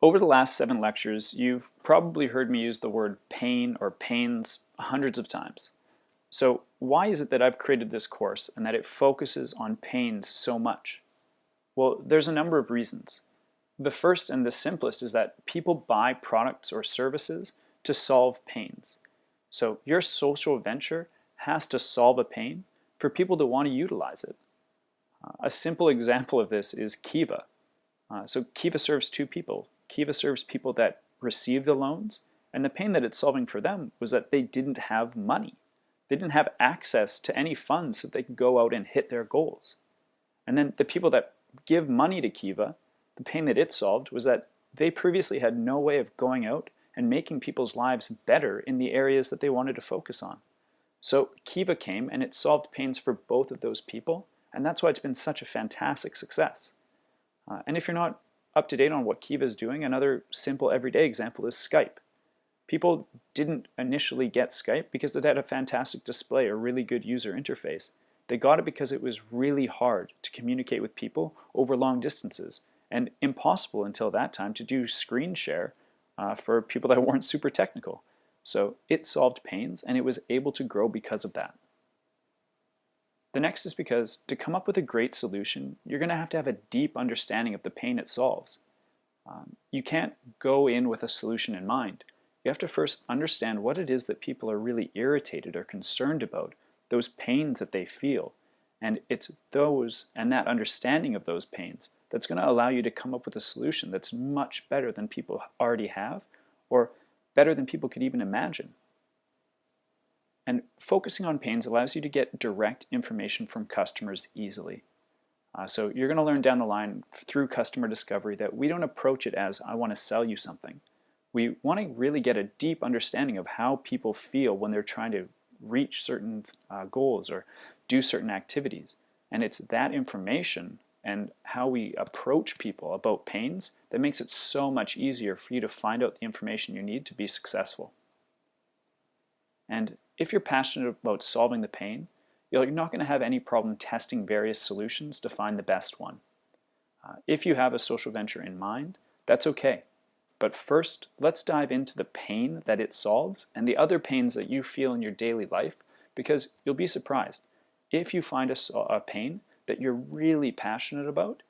Over the last 7 lectures, you've probably heard me use the word pain or pains hundreds of times. So why is it that I've created this course and that it focuses on pains so much? Well, there's a number of reasons. The first and the simplest is that people buy products or services to solve pains. So your social venture has to solve a pain for people to want to utilize it. A simple example of this is Kiva. So Kiva serves two people. Kiva serves people that receive the loans, and the pain that it's solving for them was that they didn't have money. They didn't have access to any funds so they could go out and hit their goals. And then the people that give money to Kiva, the pain that it solved was that they previously had no way of going out and making people's lives better in the areas that they wanted to focus on. So Kiva came and it solved pains for both of those people, and that's why it's been such a fantastic success. And if you're not up to date on what Kiva is doing, another simple everyday example is Skype. People didn't initially get Skype because it had a fantastic display, a really good user interface. They got it because it was really hard to communicate with people over long distances, and impossible until that time to do screen share for people that weren't super technical. So it solved pains, and it was able to grow because of that. The next is because to come up with a great solution, you're going to have a deep understanding of the pain it solves. You can't go in with a solution in mind. You have to first understand what it is that people are really irritated or concerned about, those pains that they feel. And it's those and that understanding of those pains that's going to allow you to come up with a solution that's much better than people already have, or better than people could even imagine. And focusing on pains allows you to get direct information from customers easily. So you're going to learn down the line through customer discovery that we don't approach it as, I want to sell you something. We want to really get a deep understanding of how people feel when they're trying to reach certain goals or do certain activities. And it's that information and how we approach people about pains that makes it so much easier for you to find out the information you need to be successful. And if you're passionate about solving the pain, you're not going to have any problem testing various solutions to find the best one. If you have a social venture in mind, that's okay. But first, let's dive into the pain that it solves and the other pains that you feel in your daily life, because you'll be surprised. If you find a pain that you're really passionate about,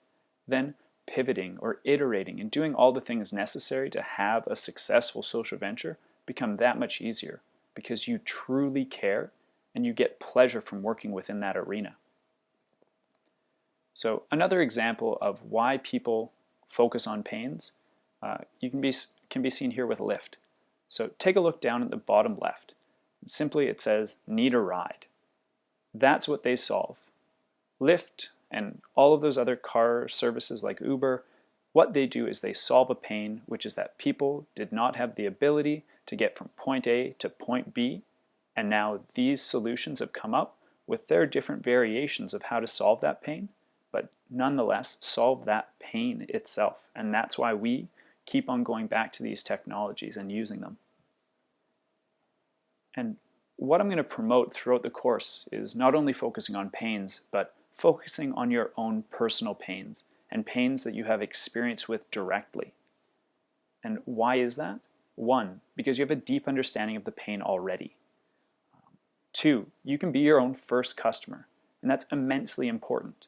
then pivoting or iterating and doing all the things necessary to have a successful social venture become that much easier, because you truly care and you get pleasure from working within that arena. So another example of why people focus on pains can be seen here with Lyft. So take a look down at the bottom left. Simply it says, need a ride. That's what they solve. Lyft and all of those other car services like Uber, what they do is they solve a pain, which is that people did not have the ability to get from point A to point B, and now these solutions have come up with their different variations of how to solve that pain, but nonetheless solve that pain itself. And that's why we keep on going back to these technologies and using them. And what I'm going to promote throughout the course is not only focusing on pains, but focusing on your own personal pains and pains that you have experience with directly. And why is that? 1, because you have a deep understanding of the pain already. 2, you can be your own first customer, and that's immensely important.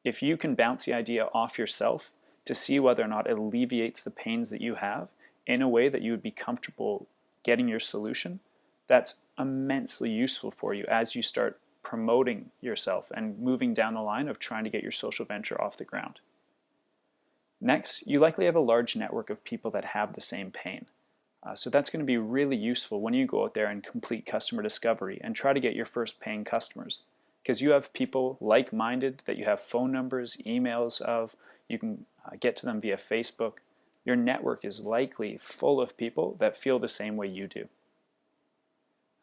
If you can bounce the idea off yourself to see whether or not it alleviates the pains that you have in a way that you would be comfortable getting your solution, that's immensely useful for you as you start promoting yourself and moving down the line of trying to get your social venture off the ground. Next, you likely have a large network of people that have the same pain. So that's going to be really useful when you go out there and complete customer discovery and try to get your first paying customers, because you have people like-minded that you have phone numbers, emails of, you can get to them via Facebook. Your network is likely full of people that feel the same way you do.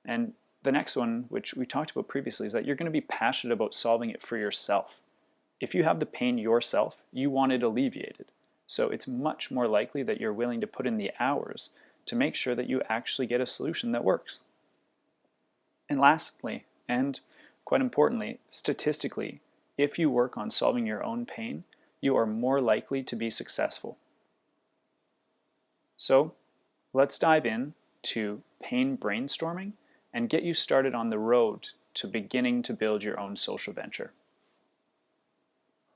And the next one, which we talked about previously, is that you're going to be passionate about solving it for yourself. If you have the pain yourself, you want it alleviated. So it's much more likely that you're willing to put in the hours to make sure that you actually get a solution that works. And lastly, and quite importantly, statistically, if you work on solving your own pain, you are more likely to be successful. So let's dive in to pain brainstorming and get you started on the road to beginning to build your own social venture.